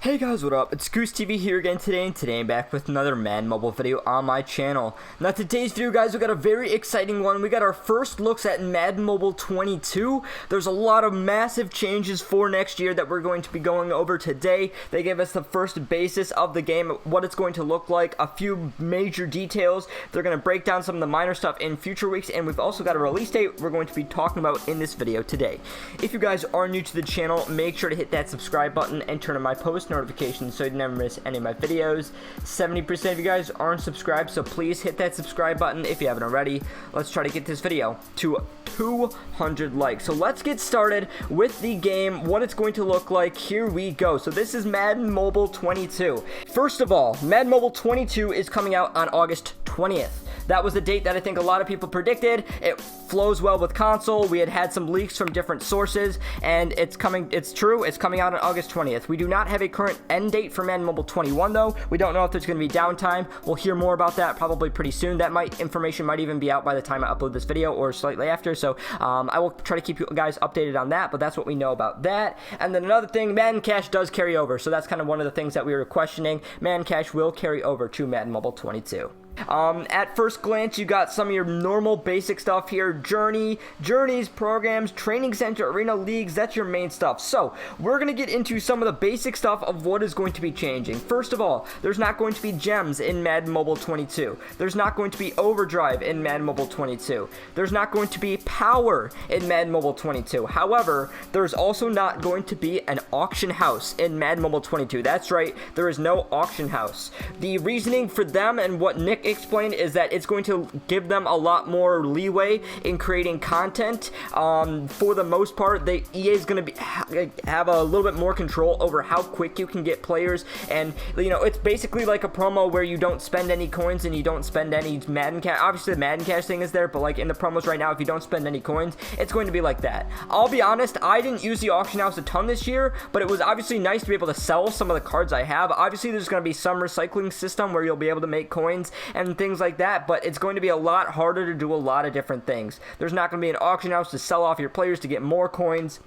Hey guys, what up? It's Goose TV here again today, and today I'm back with another Madden mobile video on my channel. Now today's video, guys, we got a very exciting one. We got our first looks at Madden Mobile 22. There's a lot of massive changes for next year that we're going to be going over today. They gave us the first basis of the game, what it's going to look like, a few major details. They're going to break down some of the minor stuff in future weeks, and we've also got a release date we're going to be talking about in this video today. If you guys are new to the channel, make sure to hit that subscribe button and turn on my post notifications so you never miss any of my videos. 70% of you guys aren't subscribed, so please hit that subscribe button if you haven't already. Let's try to get this video to 200 likes. So let's get started with the game, what it's going to look like. Here we go. So this is Madden Mobile 22. First of all, Madden Mobile 22 is coming out on August 20th. That was the date that I think a lot of people predicted. It flows well with console. We had some leaks from different sources, and it's true, it's coming out on August 20th. We do not have a current end date for Madden Mobile 21 though. We don't know if there's going to be downtime. We'll hear more about that probably pretty soon. That information might even be out by the time I upload this video or slightly after, so I will try to keep you guys updated on that, but that's what we know about that. And then another thing, Madden Cash does carry over, so that's kind of one of the things that we were questioning. Madden Cash will carry over to Madden Mobile 22. At first glance, you got some of your normal basic stuff here. Journeys, programs, training center, arena leagues, that's your main stuff. So we're going to get into some of the basic stuff of what is going to be changing. First of all, there's not going to be gems in Madden Mobile 22. There's not going to be overdrive in Madden Mobile 22. There's not going to be power in Madden Mobile 22. However, there's also not going to be an auction house in Madden Mobile 22. That's right, there is no auction house. The reasoning for them and what Nick explained is that it's going to give them a lot more leeway in creating content. For the most part, EA is going to have a little bit more control over how quick you can get players, and it's basically like a promo where you don't spend any coins and you don't spend any Madden Cash. Obviously the Madden Cash thing is there, but like in the promos right now, if you don't spend any coins, it's going to be like that. I'll be honest, I didn't use the auction house a ton this year, but it was obviously nice to be able to sell some of the cards I have. Obviously there's going to be some recycling system where you'll be able to make coins and things like that, but it's going to be a lot harder to do a lot of different things. There's not going to be an auction house to sell off your players to get more coins.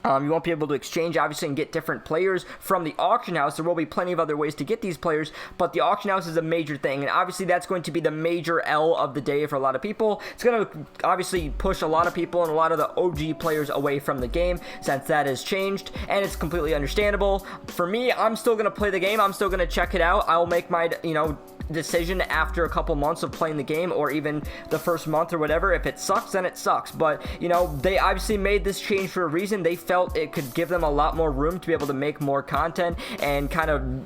You won't be able to exchange, obviously, and get different players from the auction house. There will be plenty of other ways to get these players, but the auction house is a major thing, and obviously that's going to be the major L of the day for a lot of people. It's going to obviously push a lot of people and a lot of the OG players away from the game since that has changed, and it's completely understandable. For me, I'm still going to play the game. I'm still going to check it out. I'll make my, decision after a couple months of playing the game, or even the first month or whatever. If it sucks, then it sucks, but they obviously made this change for a reason. They felt it could give them a lot more room to be able to make more content and kind of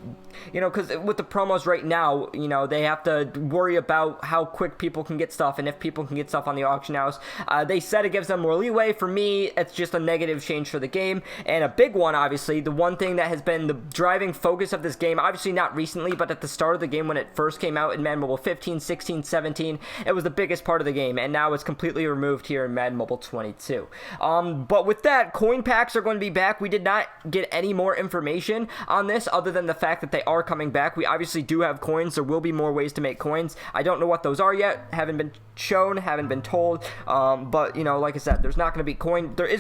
because with the promos right now, they have to worry about how quick people can get stuff and if people can get stuff on the auction house. They said it gives them more leeway. For me, it's just a negative change for the game, and a big one, obviously. The one thing that has been the driving focus of this game, obviously not recently, but at the start of the game when it first came out in Madden Mobile 15, 16, 17, it was the biggest part of the game, and now it's completely removed here in Madden Mobile 22. But with that, coin packs are going to be back. We did not get any more information on this other than the fact that they are coming back. We obviously do have coins. There will be more ways to make coins. I don't know what those are yet. Haven't been shown, haven't been told. But like I said, there is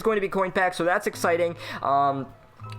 going to be coin packs, so that's exciting.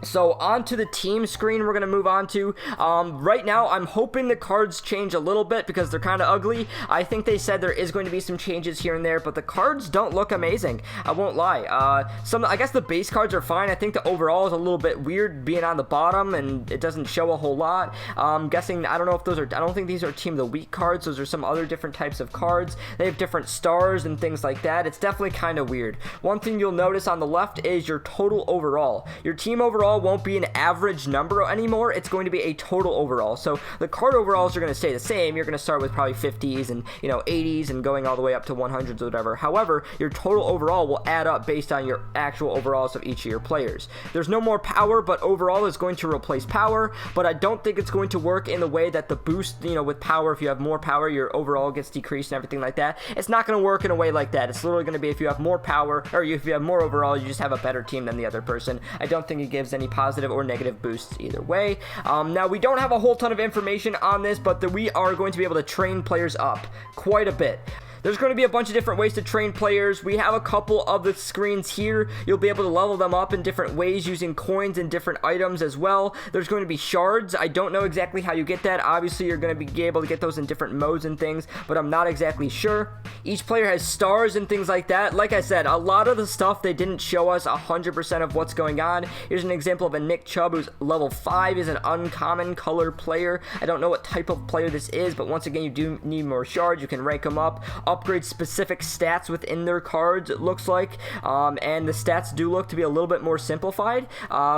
So on to the team screen we're going to move on to. Right now, I'm hoping the cards change a little bit because they're kind of ugly. I think they said there is going to be some changes here and there, but the cards don't look amazing. I won't lie. I guess the base cards are fine. I think the overall is a little bit weird being on the bottom and it doesn't show a whole lot. I'm guessing, I don't think these are Team of the Week cards. Those are some other different types of cards. They have different stars and things like that. It's definitely kind of weird. One thing you'll notice on the left is your total overall. Your team overall won't be an average number anymore. It's going to be a total overall. So the card overalls are going to stay the same. You're going to start with probably 50s and 80s and going all the way up to 100s or whatever. However, your total overall will add up based on your actual overalls of each of your players. There's no more power, but overall is going to replace power, but I don't think it's going to work in the way that the boost, with power, if you have more power, your overall gets decreased and everything like that. It's not going to work in a way like that. It's literally going to be if you have more power, or if you have more overall, you just have a better team than the other person. I don't think it gives any positive or negative boosts either way. Now, we don't have a whole ton of information on this, but we are going to be able to train players up quite a bit. There's going to be a bunch of different ways to train players. We have a couple of the screens here. You'll be able to level them up in different ways using coins and different items as well. There's going to be shards. I don't know exactly how you get that. Obviously, you're going to be able to get those in different modes and things, but I'm not exactly sure. Each player has stars and things like that. Like I said, a lot of the stuff they didn't show us 100% of what's going on. Here's an example of a Nick Chubb who's level 5, is an uncommon color player. I don't know what type of player this is, but once again, you do need more shards. You can rank them up, upgrade specific stats within their cards, it looks like, and the stats do look to be a little bit more simplified.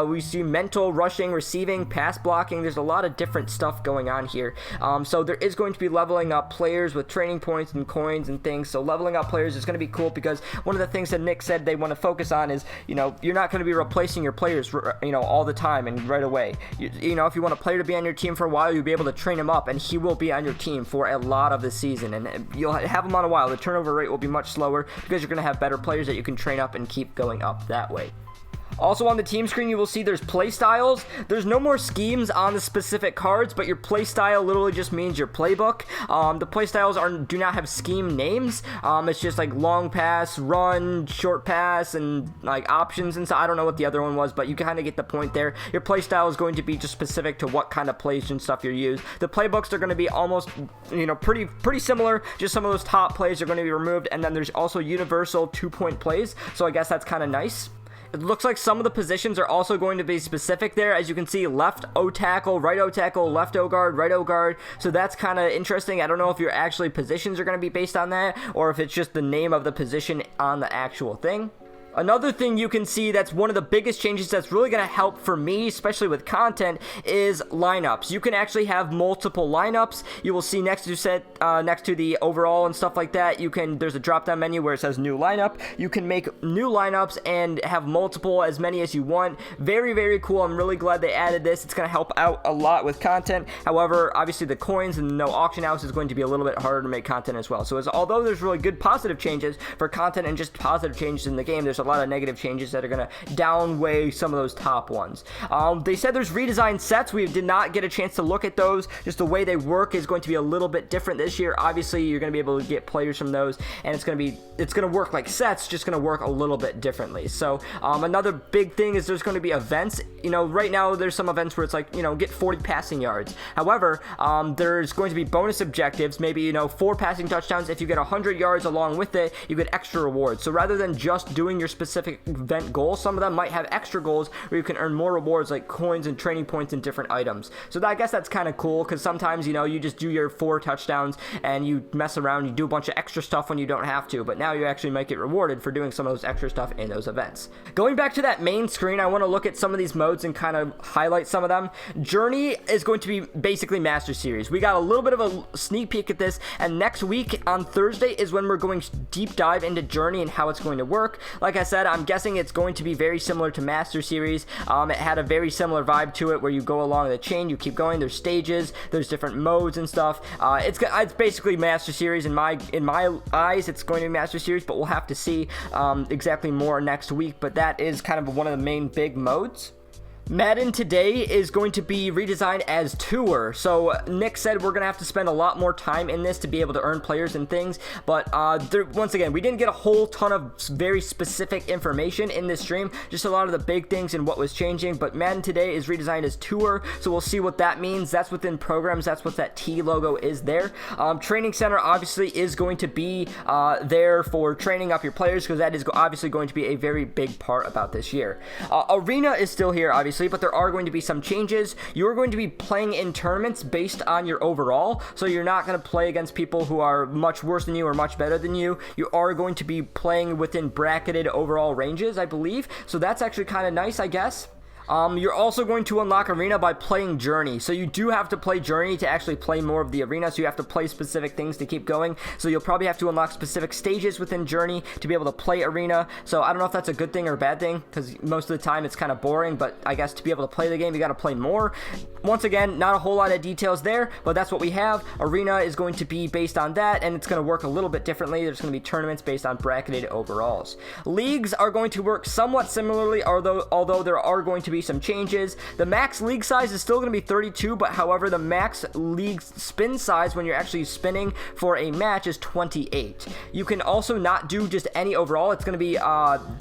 We see mental, rushing, receiving, pass blocking. There's a lot of different stuff going on here. So there is going to be leveling up players with training points and coins and things. So leveling up players is going to be cool, because one of the things that Nick said they want to focus on is, you're not going to be replacing your players, all the time and right away. If you want a player to be on your team for a while, you'll be able to train him up, and he will be on your team for a lot of the season, and you'll have him on a while. The turnover rate will be much slower because you're going to have better players that you can train up and keep going up that way. Also on the team screen, you will see there's playstyles. There's no more schemes on the specific cards, but your playstyle literally just means your playbook. The playstyles do not have scheme names. It's just like long pass, run, short pass, and like options and so I don't know what the other one was, but you kind of get the point there. Your playstyle is going to be just specific to what kind of plays and stuff you use. The playbooks are going to be almost, pretty similar. Just some of those top plays are going to be removed, and then there's also universal 2-point plays. So I guess that's kind of nice. It looks like some of the positions are also going to be specific there. As you can see, left O tackle, right O tackle, left O guard, right O guard. So that's kind of interesting. I don't know if your actually positions are going to be based on that, or if it's just the name of the position on the actual thing. Another thing you can see that's one of the biggest changes that's really going to help for me, especially with content, is lineups. You can actually have multiple lineups. You will see next to the overall and stuff like that, there's a drop down menu where it says new lineup. You can make new lineups and have multiple, as many as you want. Very, very cool. I'm really glad they added this. It's going to help out a lot with content. However, obviously the coins and no auction house is going to be a little bit harder to make content as well. So although there's really good positive changes for content and just positive changes in the game, there's a lot of negative changes that are going to downweigh some of those top ones. They said there's redesigned sets. We did not get a chance to look at those. Just the way they work is going to be a little bit different this year. Obviously, you're going to be able to get players from those, and it's going to work like sets, just going to work a little bit differently. So another big thing is there's going to be events. Right now there's some events where it's like, get 40 passing yards. However, there's going to be bonus objectives, maybe 4 passing touchdowns. If you get 100 yards along with it, you get extra rewards. So rather than just doing your specific event goals, some of them might have extra goals where you can earn more rewards like coins and training points and different items. So I guess that's kind of cool, because sometimes you just do your 4 touchdowns and you mess around, you do a bunch of extra stuff when you don't have to, but now you actually might get rewarded for doing some of those extra stuff in those events. Going back to that main screen, I want to look at some of these modes and kind of highlight some of them. Journey is going to be basically Master Series. We got a little bit of a sneak peek at this, and next week on Thursday is when we're going deep dive into Journey and how it's going to work. Like I said, I'm guessing it's going to be very similar to Master Series. It had a very similar vibe to it, where you go along the chain, you keep going, there's stages, there's different modes and stuff. It's basically Master Series in my eyes. It's going to be Master Series, but we'll have to see exactly more next week. But that is kind of one of the main big modes. Madden today is going to be redesigned as Tour. So Nick said we're going to have to spend a lot more time in this to be able to earn players and things. But once again, we didn't get a whole ton of very specific information in this stream. Just a lot of the big things and what was changing. But Madden today is redesigned as Tour. So we'll see what that means. That's within programs. That's what that T logo is there. Training Center obviously is going to be there for training up your players, because that is obviously going to be a very big part about this year. Arena is still here, obviously, but there are going to be some changes. You're going to be playing in tournaments based on your overall, so you're not going to play against people who are much worse than you or much better than you. You are going to be playing within bracketed overall ranges, I believe, so that's actually kind of nice, I guess. You're also going to unlock Arena by playing Journey. So you do have to play Journey to actually play more of the Arena. So you have to play specific things to keep going. So you'll probably have to unlock specific stages within Journey to be able to play Arena. So I don't know if that's a good thing or a bad thing, because most of the time it's kind of boring. But I guess to be able to play the game, you got to play more. Once again, not a whole lot of details there, but that's what we have. Arena is going to be based on that, and it's going to work a little bit differently. There's going to be tournaments based on bracketed overalls. Leagues are going to work somewhat similarly, although there are going to be some changes. The max league size is still going to be 32, but however, the max league spin size when you're actually spinning for a match is 28. You can also not do just any overall. It's going to be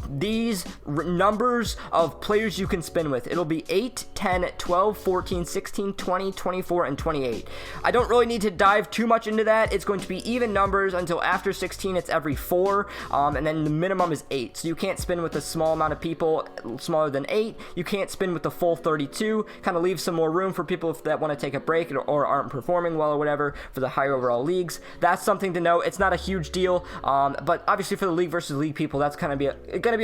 these numbers of players you can spin with. It'll be 8, 10, 12, 14, 16, 20, 24, and 28. I don't really need to dive too much into that. It's going to be even numbers until after 16. It's every 4, and then the minimum is 8. So you can't spin with a small amount of people smaller than 8. You can't spin with the full 32. Kind of leaves some more room for people that want to take a break or aren't performing well or whatever for the higher overall leagues. That's something to know. It's not a huge deal, but obviously for the league versus league people, that's going to be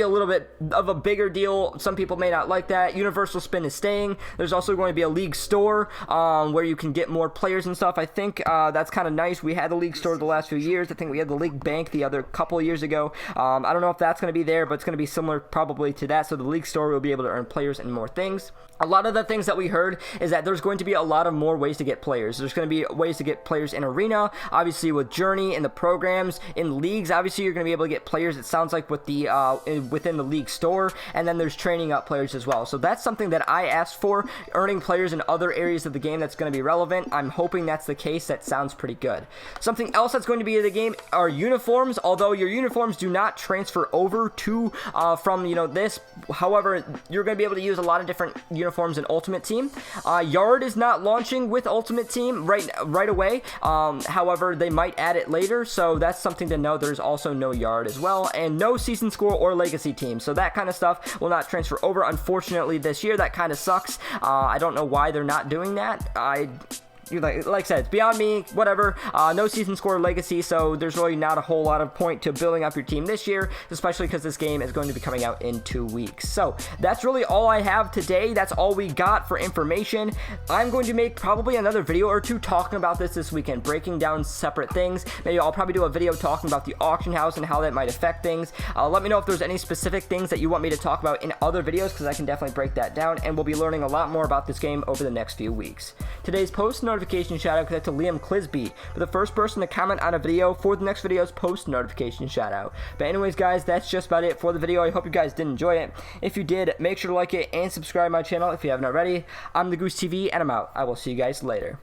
a little bit of a bigger deal. Some people may not like that. Universal Spin is staying. There's also going to be a league store where you can get more players and stuff. I think that's kind of nice. We had the league store the last few years. I think we had the league bank the other couple of years ago. I don't know if that's going to be there, but it's going to be similar probably to that. So the league store will be able to earn players and more things. A lot of the things that we heard is that there's going to be a lot of more ways to get players. There's going to be ways to get players in Arena, obviously with Journey and the programs. In leagues, obviously you're going to be able to get players, it sounds like, with the within the league store, and then there's training up players as well. So that's something that I asked for, earning players in other areas of the game that's going to be relevant. I'm hoping that's the case. That sounds pretty good. Something else that's going to be in the game are uniforms, although your uniforms do not transfer over to from this. However, you're going to be able to use a lot of different uniforms in Ultimate Team. Yard is not launching with Ultimate Team right away. However, they might add it later, so that's something to know. There's also no Yard as well, and no Season Score or Legacy Team, so that kind of stuff will not transfer over, unfortunately, this year. That kind of sucks. I don't know why they're not doing that. Like I said, it's beyond me, whatever. No season score legacy, so there's really not a whole lot of point to building up your team this year, especially because this game is going to be coming out in 2 weeks. So that's really all I have today. That's all we got for information. I'm going to make probably another video or two talking about this weekend, breaking down separate things. Maybe I'll probably do a video talking about the auction house and how that might affect things. Let me know if there's any specific things that you want me to talk about in other videos, because I can definitely break that down, and we'll be learning a lot more about this game over the next few weeks. Today's post notification shout out goes to Liam Clisby for the first person to comment on a video for the next video's post notification shout out. But anyways, guys, that's just about it for the video. I hope you guys did enjoy it. If you did, make sure to like it and subscribe to my channel if you haven't already. I'm the Goose TV, and I'm out. I will see you guys later.